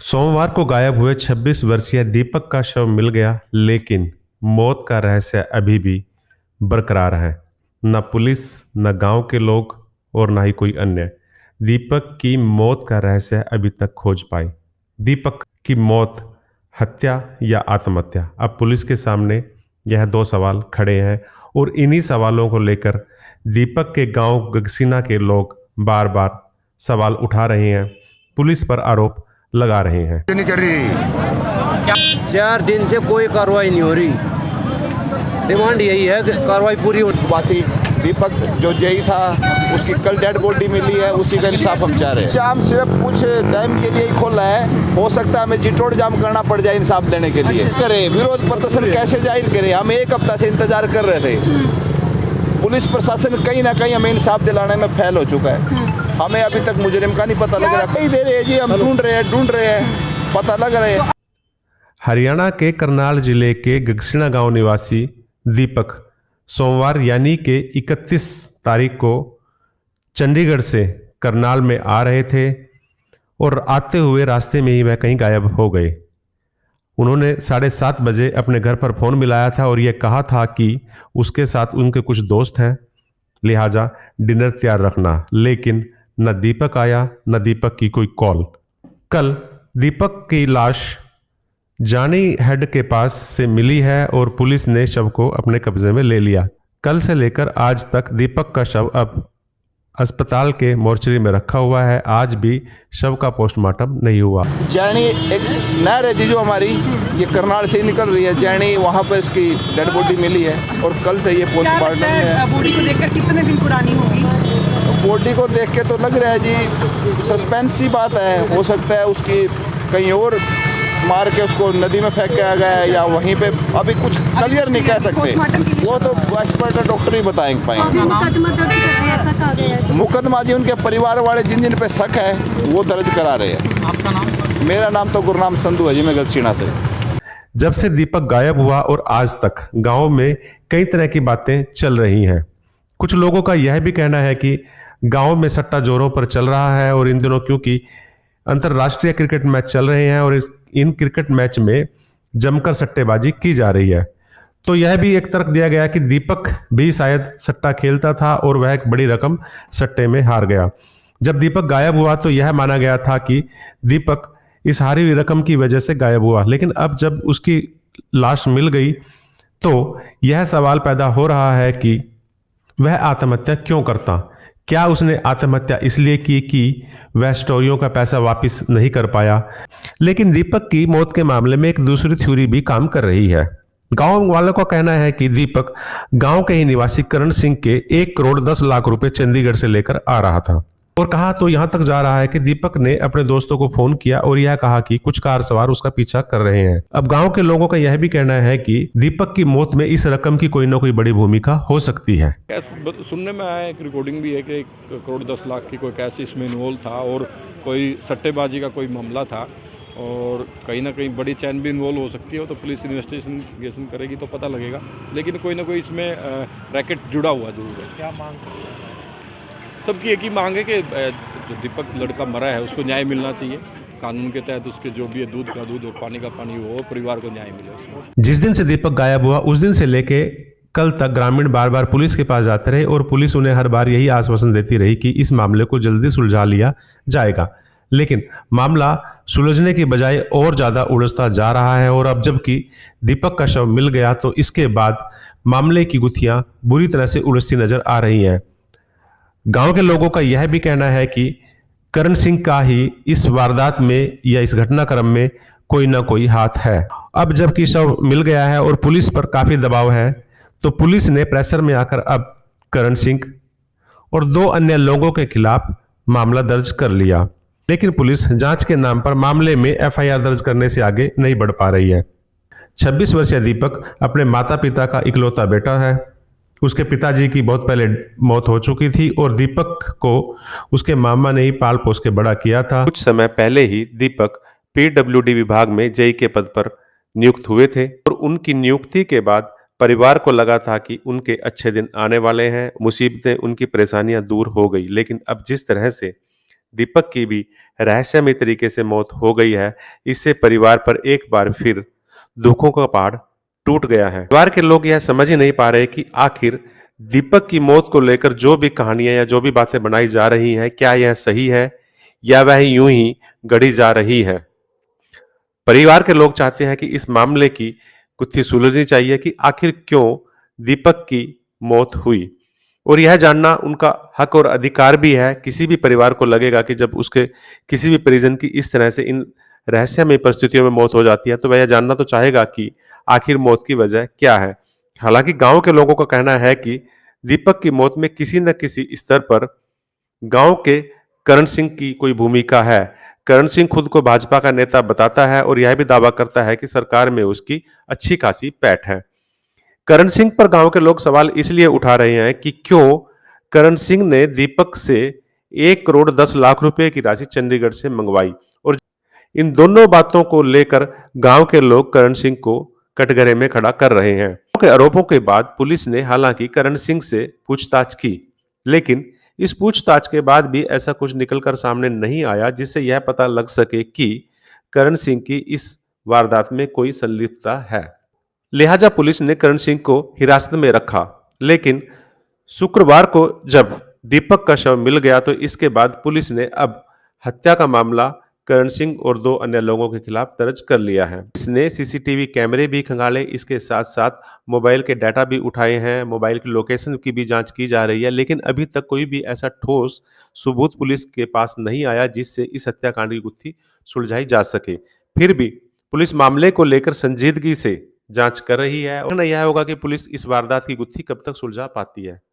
सोमवार को गायब हुए 26 वर्षीय दीपक का शव मिल गया, लेकिन मौत का रहस्य अभी भी बरकरार है। न पुलिस, न गांव के लोग और न ही कोई अन्य दीपक की मौत का रहस्य अभी तक खोज पाए। दीपक की मौत हत्या या आत्महत्या? अब पुलिस के सामने यह दो सवाल खड़े हैं और इन्हीं सवालों को लेकर दीपक के गांव गगसीना के लोग बार बार सवाल उठा रहे हैं, पुलिस पर आरोप लगा रहे हैं। नहीं कर रही। 4 दिन से कोई कार्रवाई नहीं हो रही। डिमांड यही है कि कार्रवाई पूरी हो। वासी दीपक जो जई था, उसकी कल डेड बॉडी मिली है, उसी का इंसाफ हम चाह रहे हैं। जाम सिर्फ कुछ टाइम के लिए ही खोला है, हो सकता है हमें जिटोड़ जाम करना पड़ जाए इंसाफ देने के लिए। करे विरोध प्रदर्शन कैसे जाहिर करें? हम 1 हफ्ता से इंतजार कर रहे थे। पुलिस प्रशासन कहीं ना कहीं हमें इंसाफ दिलाने में फेल हो चुका है। हमें अभी तक मुजरिम का नहीं पता लग रहा। कई देर है जी, हम ढूंढ रहे हैं, पता लग रहे हैं। हरियाणा के करनाल जिले के गगसीना गांव निवासी दीपक सोमवार यानी कि 31 तारीख को चंडीगढ़ से करनाल में आ रहे थे और आते हुए रास्ते में ही वह कहीं गायब हो गए। उन्होंने 7:30 बजे अपने घर पर फ़ोन मिलाया था और यह कहा था कि उसके साथ उनके कुछ दोस्त हैं, लिहाजा डिनर तैयार रखना। लेकिन न दीपक आया, न दीपक की कोई कॉल। कल दीपक की लाश जानी हेड के पास से मिली है और पुलिस ने शव को अपने कब्जे में ले लिया। कल से लेकर आज तक दीपक का शव अब अस्पताल के मोर्चरी में रखा हुआ है। आज भी शव का पोस्टमार्टम नहीं हुआ। जैनी एक नहर है जी जो हमारी, ये करनाल से ही निकल रही है। जैनी वहाँ पे इसकी डेड बॉडी मिली है और कल से ये पोस्टमार्टम है। बॉडी को देखकर कितने दिन पुरानी होगी? बॉडी को देख के तो लग रहा है जी सस्पेंस सी बात है। हो सकता है उसकी कहीं और मार के उसको नदी में फेंक के आ गया है या वहीं पे, अभी कुछ क्लियर नहीं कह सकते। वो तो एक्सपर्ट डॉक्टर ही पाएंगे। मुकदमा जी उनके परिवार वाले जिन जिन पे शक है वो दर्ज करा रहे हैं। आपका नाम? मेरा नाम तो गुरनाम संधू है जी, मैं गगसीना से। जब से दीपक गायब हुआ और आज तक गांव में कई तरह की बातें चल रही हैं। कुछ लोगों का यह भी कहना है कि गांव में सट्टा जोरों पर चल रहा है और इन दिनों क्योंकि अंतर्राष्ट्रीय क्रिकेट मैच चल रहे हैं और इन क्रिकेट मैच में जमकर सट्टेबाजी की जा रही है, तो यह भी एक तर्क दिया गया कि दीपक भी शायद सट्टा खेलता था और वह एक बड़ी रकम सट्टे में हार गया। जब दीपक गायब हुआ तो यह माना गया था कि दीपक इस हारी हुई रकम की वजह से गायब हुआ, लेकिन अब जब उसकी लाश मिल गई तो यह सवाल पैदा हो रहा है कि वह आत्महत्या क्यों करता। क्या उसने आत्महत्या इसलिए की कि वह स्टोरियों का पैसा वापस नहीं कर पाया? लेकिन दीपक की मौत के मामले में एक दूसरी थ्योरी भी काम कर रही है। गांव वालों का कहना है कि दीपक गांव के ही निवासी करण सिंह के 1 करोड़ 10 लाख रुपए चंडीगढ़ से लेकर आ रहा था और कहा तो यहां तक जा रहा है कि दीपक ने अपने दोस्तों को फोन किया और यह कहा कि कुछ कार सवार उसका पीछा कर रहे हैं। अब गांव के लोगों का यह भी कहना है कि दीपक की मौत में इस रकम की कोई ना कोई बड़ी भूमिका हो सकती है। सुनने में आया, एक रिकॉर्डिंग भी है कि 1 करोड़ 10 लाख की कोई कैश इसमें इन्वॉल्व था और कोई सट्टेबाजी का कोई मामला था और कहीं ना कहीं बड़ी चैन भी इन्वॉल्व हो सकती है। तो पुलिस इन्वेस्टिगेशन करेगी तो पता लगेगा, लेकिन कोई ना कोई इसमें रैकेट जुड़ा हुआ जरूर है। क्या मांग? सबकी एक ही मांग है कि जो दीपक लड़का मरा है उसको न्याय मिलना चाहिए। कानून के तहत उसके जो भी है दूध का दूध और पानी का पानी हो, परिवार को न्याय मिले उसमें। जिस दिन से दीपक गायब हुआ उस दिन से लेके कल तक ग्रामीण बार बार पुलिस के पास जाते रहे और पुलिस उन्हें हर बार यही आश्वासन देती रही कि इस मामले को जल्दी सुलझा लिया जाएगा, लेकिन मामला सुलझने की बजाय और ज़्यादा उलझता जा रहा है। और अब जबकि दीपक का शव मिल गया तो इसके बाद मामले की गुत्थियां बुरी तरह से उलझती नजर आ रही हैं। गांव के लोगों का यह भी कहना है कि करण सिंह का ही इस वारदात में या इस घटनाक्रम में कोई ना कोई हाथ है। अब जबकि शव मिल गया है और पुलिस पर काफी दबाव है तो पुलिस ने प्रेशर में आकर अब करण सिंह और 2 अन्य लोगों के खिलाफ मामला दर्ज कर लिया, लेकिन पुलिस जांच के नाम पर मामले में एफआईआर दर्ज करने से आगे नहीं बढ़ पा रही है। 26 वर्षीय दीपक अपने माता पिता का इकलौता बेटा है। उसके पिताजी की बहुत पहले मौत हो चुकी थी और दीपक को उसके मामा ने ही पाल पोस के बड़ा किया था। कुछ समय पहले ही दीपक पीडब्ल्यूडी विभाग में जेई के पद पर नियुक्त हुए थे और उनकी नियुक्ति के बाद परिवार को लगा था कि उनके अच्छे दिन आने वाले हैं, मुसीबतें, उनकी परेशानियां दूर हो गई। लेकिन अब जिस तरह से दीपक की भी रहस्यमय तरीके से मौत हो गई है, इससे परिवार पर एक बार फिर दुखों का पहाड़ टूट गया है। परिवार के लोग यह समझ ही नहीं पा रहे कि आखिर दीपक की मौत को लेकर जो भी कहानियां या जो भी बातें बनाई जा रही हैं, क्या यह सही है या वह यूं ही गढ़ी जा रही है। परिवार के लोग चाहते हैं कि इस मामले की गुत्थी सुलझनी चाहिए कि आखिर क्यों दीपक की मौत हुई, और यह जानना उनका हक और अधिकार भी है। किसी भी परिवार को लगेगा कि जब उसके किसी भी परिजन की इस तरह से इन रहस्यमय परिस्थितियों में मौत हो जाती है तो वह यह जानना तो चाहेगा कि आखिर मौत की वजह क्या है। हालांकि गांव के लोगों का कहना है कि दीपक की मौत में किसी न किसी स्तर पर गांव के करण सिंह की कोई भूमिका है। करण सिंह खुद को भाजपा का नेता बताता है और यह भी दावा करता है कि सरकार में उसकी अच्छी खासी पैठ है। करण सिंह पर गांव के लोग सवाल इसलिए उठा रहे हैं कि क्यों करण सिंह ने दीपक से 1 करोड़ 10 लाख रुपए की राशि चंडीगढ़ से मंगवाई, और इन दोनों बातों को लेकर गांव के लोग करण सिंह को कटघरे में खड़ा कर रहे हैं। के आरोपों के बाद पुलिस ने हालांकि करण सिंह से पूछताछ की, लेकिन इस पूछताछ के बाद भी ऐसा कुछ निकलकर सामने नहीं आया जिससे यह पता लग सके कि करण सिंह की इस वारदात में कोई संलिप्तता है। लिहाजा पुलिस ने करण सिंह को हिरासत में रखा, लेकिन शुक्रवार को जब दीपक का शव मिल गया तो इसके बाद पुलिस ने अब हत्या का मामला करण सिंह और 2 अन्य लोगों के खिलाफ दर्ज कर लिया है। इसने सीसीटीवी कैमरे भी खंगाले, इसके साथ साथ मोबाइल के डाटा भी उठाए हैं, मोबाइल की लोकेशन की भी जांच की जा रही है, लेकिन अभी तक कोई भी ऐसा ठोस सबूत पुलिस के पास नहीं आया जिससे इस हत्याकांड की गुत्थी सुलझाई जा सके। फिर भी पुलिस मामले को लेकर संजीदगी से जांच कर रही है और यह होगा कि पुलिस इस वारदात की गुत्थी कब तक सुलझा पाती है।